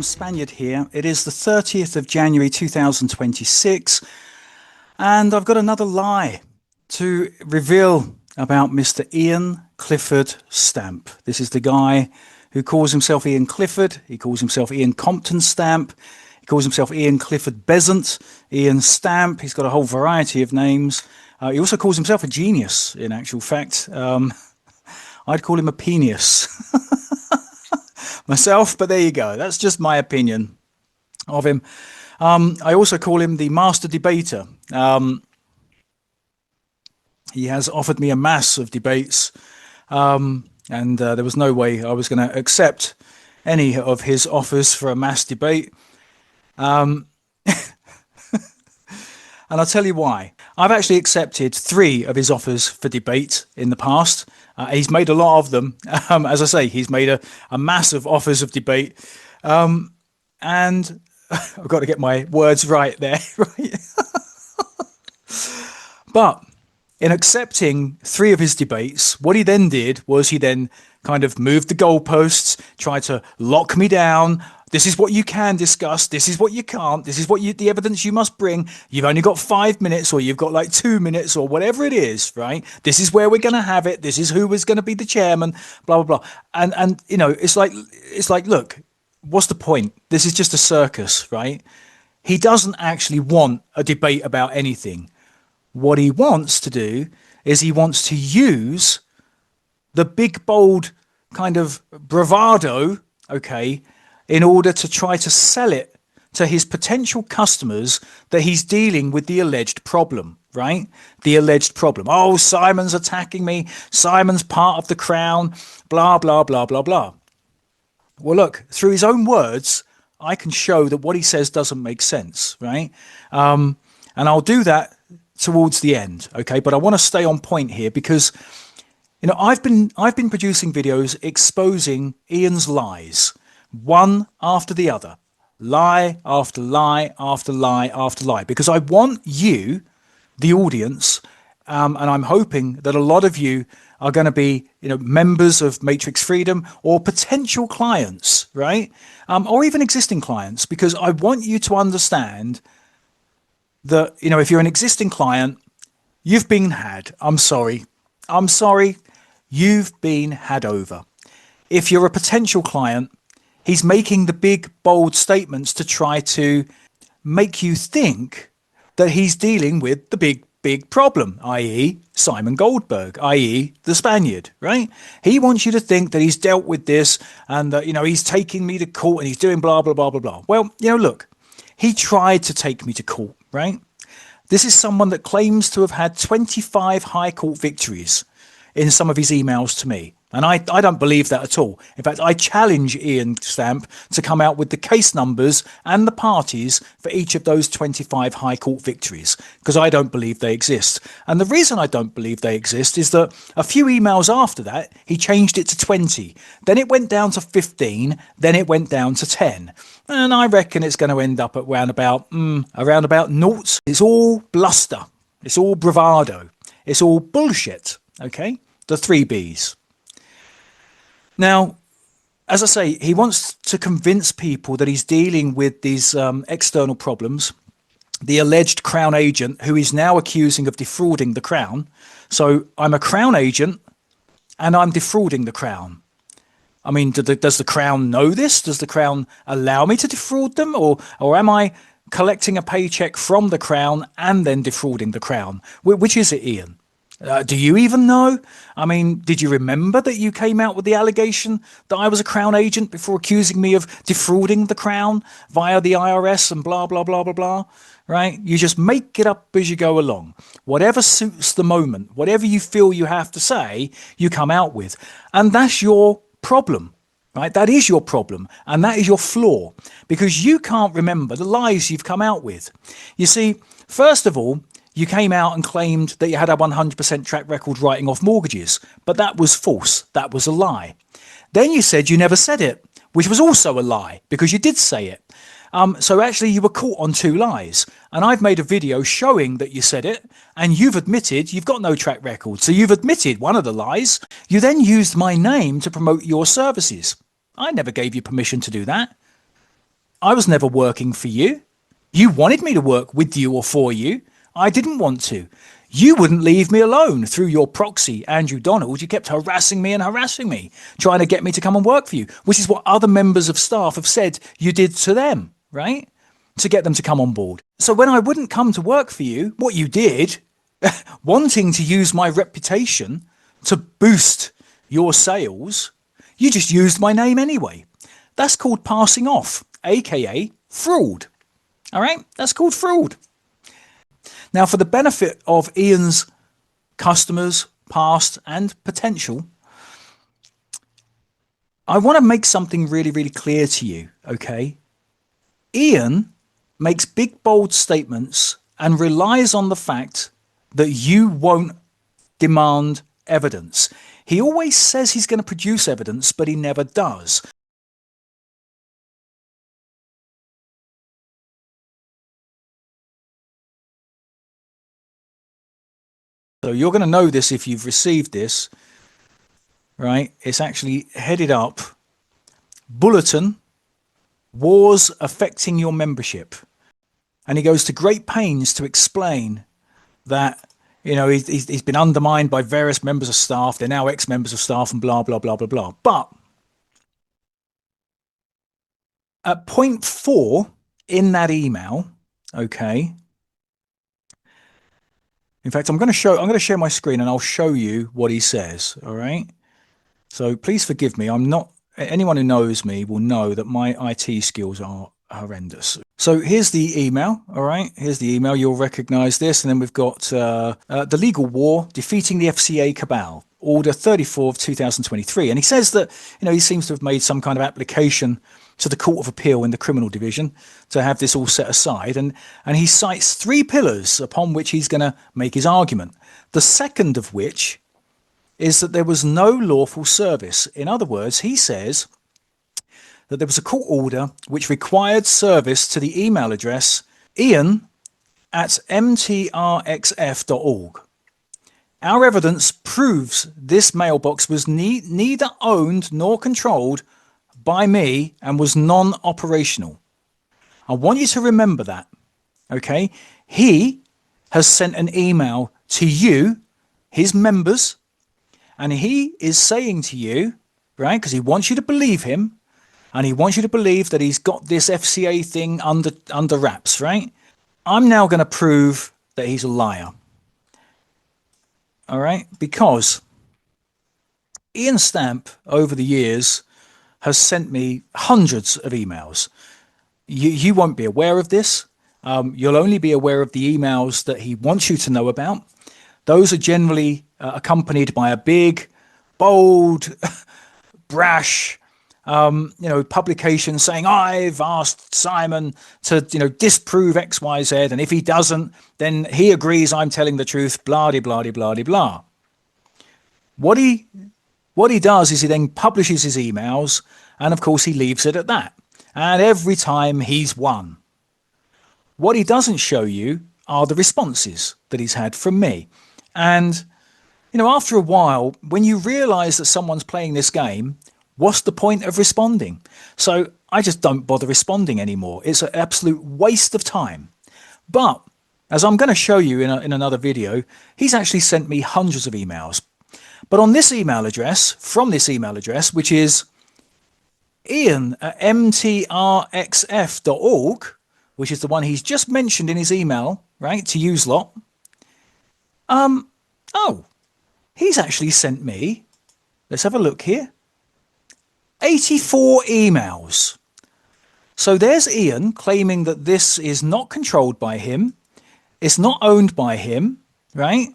Spaniard here. It is the 30th of January 2026, and I've got another lie to reveal about Mr. Iain Clifford Stamp. This is the guy who calls himself Iain Clifford. He calls himself Iain Compton Stamp. He calls himself Iain Clifford Besant, Iain Stamp. He's got a whole variety of names. He also calls himself a genius, in actual fact. I'd call him a penis myself, but there you go. That's just my opinion of him. I also call him the master debater. He has offered me a mass of debates, and there was no way I was going to accept any of his offers for a mass debate. And I'll tell you why. I've actually accepted 3 of his offers for debate in the past. He's made a lot of them. As I say, he's made a mass of offers of debate. And I've got to get my words right there. Right? But in accepting 3 of his debates, what he then did was he then kind of moved the goalposts, tried to lock me down. This is what you can discuss. This is what you can't. This is what the evidence you must bring. You've only got 5 minutes, or you've got like 2 minutes, or whatever it is, right? This is where we're going to have it. This is who is going to be the chairman, blah, blah, blah. And you know, it's like, look, what's the point? This is just a circus, right? He doesn't actually want a debate about anything. What he wants to do is he wants to use the big, bold kind of bravado, okay, in order to try to sell it to his potential customers that he's dealing with the alleged problem, right? The alleged problem. Oh, Simon's attacking me. Simon's part of the crown, blah, blah, blah, blah, blah. Well, look, through his own words, I can show that what he says doesn't make sense, right? And I'll do that towards the end, okay? But I want to stay on point here because, you know, I've been producing videos exposing Iain's lies, one after the other, lie after lie after lie after lie, because I want you, the audience, and I'm hoping that a lot of you are going to be, you know, members of Matrix Freedom or potential clients, right? Or even existing clients, because I want you to understand that, you know, if you're an existing client, you've been had. I'm sorry, you've been had over. If you're a potential client, he's making the big, bold statements to try to make you think that he's dealing with the big problem, i.e. Simon Goldberg, i.e. the Spaniard, right? He wants you to think that he's dealt with this and that, you know, he's taking me to court and he's doing blah, blah, blah, blah, blah. Well, you know, look, he tried to take me to court, right? This is someone that claims to have had 25 high court victories in some of his emails to me. And I don't believe that at all. In fact, I challenge Iain Stamp to come out with the case numbers and the parties for each of those 25 high court victories, because I don't believe they exist. And the reason I don't believe they exist is that a few emails after that, he changed it to 20. Then it went down to 15. Then it went down to 10. And I reckon it's going to end up at around about naught. It's all bluster. It's all bravado. It's all bullshit. Okay? The 3 Bs. Now, as I say, he wants to convince people that he's dealing with these external problems. The alleged crown agent, who he's now accusing of defrauding the crown. So I'm a crown agent and I'm defrauding the crown. I mean, does the crown know this? Does the crown allow me to defraud them? Or am I collecting a paycheck from the crown and then defrauding the crown? Which is it, Iain? Do you even know? I mean, did you remember that you came out with the allegation that I was a crown agent before accusing me of defrauding the crown via the IRS and blah, blah, blah, blah, blah, right? You just make it up as you go along. Whatever suits the moment, whatever you feel you have to say, you come out with. And that's your problem, right? That is your problem. And that is your flaw, because you can't remember the lies you've come out with. You see, first of all, you came out and claimed that you had a 100% track record writing off mortgages, but that was false. That was a lie. Then you said you never said it, which was also a lie, because you did say it. So actually you were caught on 2 lies, and I've made a video showing that you said it, and you've admitted you've got no track record. So you've admitted one of the lies. You then used my name to promote your services. I never gave you permission to do that. I was never working for you. You wanted me to work with you or for you. I didn't want to. You wouldn't leave me alone through your proxy, Andrew Donald. You kept harassing me, trying to get me to come and work for you, which is what other members of staff have said you did to them, right? To get them to come on board. So when I wouldn't come to work for you, what you did, wanting to use my reputation to boost your sales, you just used my name anyway. That's called passing off, aka fraud. All right, that's called fraud. Now, for the benefit of Iain's customers, past and potential, I want to make something really, really clear to you, okay? Iain makes big, bold statements and relies on the fact that you won't demand evidence. He always says he's going to produce evidence, but he never does. So you're going to know this if you've received this, right? It's actually headed up, Bulletin, Wars Affecting Your Membership. And he goes to great pains to explain that, you know, he's been undermined by various members of staff. They're now ex-members of staff and blah, blah, blah, blah, blah. But at point 4 in that email, okay, in fact, I'm going to share my screen and I'll show you what he says. All right. So please forgive me. Anyone who knows me will know that my IT skills are horrendous. So here's the email. All right. Here's the email. You'll recognize this. And then we've got the legal war, defeating the FCA cabal, order 34 of 2023. And he says that, you know, he seems to have made some kind of application to the Court of Appeal in the criminal division to have this all set aside. And he cites 3 pillars upon which he's going to make his argument. The second of which is that there was no lawful service. In other words, he says that there was a court order which required service to the email address Iain@mtrxf.org. Our evidence proves this mailbox was neither owned nor controlled by me and was non-operational. I want you to remember that, okay? He has sent an email to you, his members, and he is saying to you, right, because he wants you to believe him, and he wants you to believe that he's got this FCA thing under wraps, right? I'm now going to prove that he's a liar, all right? Because Iain Stamp, over the years, has sent me hundreds of emails. You won't be aware of this. You'll only be aware of the emails that he wants you to know about. Those are generally accompanied by a big, bold, brash, publication saying, I've asked Simon to, disprove X, Y, Z. And if he doesn't, then he agrees I'm telling the truth, blah, de, blah, de, blah, de, blah. What he does is he then publishes his emails, and of course he leaves it at that. And every time he's won. What he doesn't show you are the responses that he's had from me. And, after a while, when you realize that someone's playing this game, what's the point of responding? So I just don't bother responding anymore. It's an absolute waste of time. But as I'm going to show you in another video, he's actually sent me hundreds of emails. But on this email address, from this email address, which is Iain@mtrxf.org, which is the one he's just mentioned in his email, right, to use lot. He's actually sent me, let's have a look here, 84 emails. So there's Iain claiming that this is not controlled by him, it's not owned by him, right?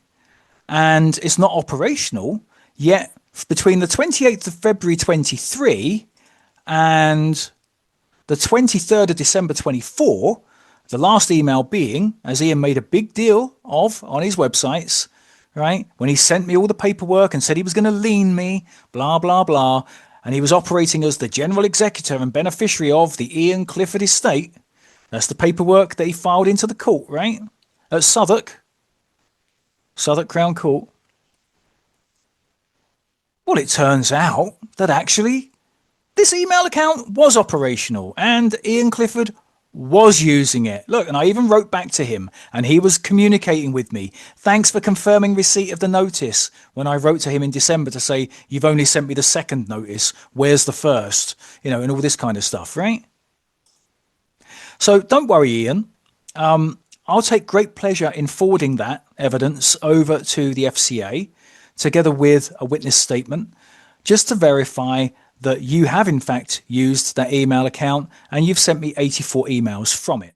And it's not operational, yet between the 28th of February 23 and the 23rd of December 24, the last email being, as Iain made a big deal of on his websites, right, when he sent me all the paperwork and said he was going to lien me, blah, blah, blah, and he was operating as the general executor and beneficiary of the Iain Clifford estate. That's the paperwork that he filed into the court, right, at Southwark Crown Court. Well, it turns out that actually this email account was operational and Ian Clifford was using it. Look, and I even wrote back to him and he was communicating with me. Thanks for confirming receipt of the notice. When I wrote to him in December to say, you've only sent me the second notice, where's the first? You know, and all this kind of stuff, right? So don't worry, Ian. I'll take great pleasure in forwarding that evidence over to the FCA together with a witness statement just to verify that you have in fact used that email account and you've sent me 84 emails from it.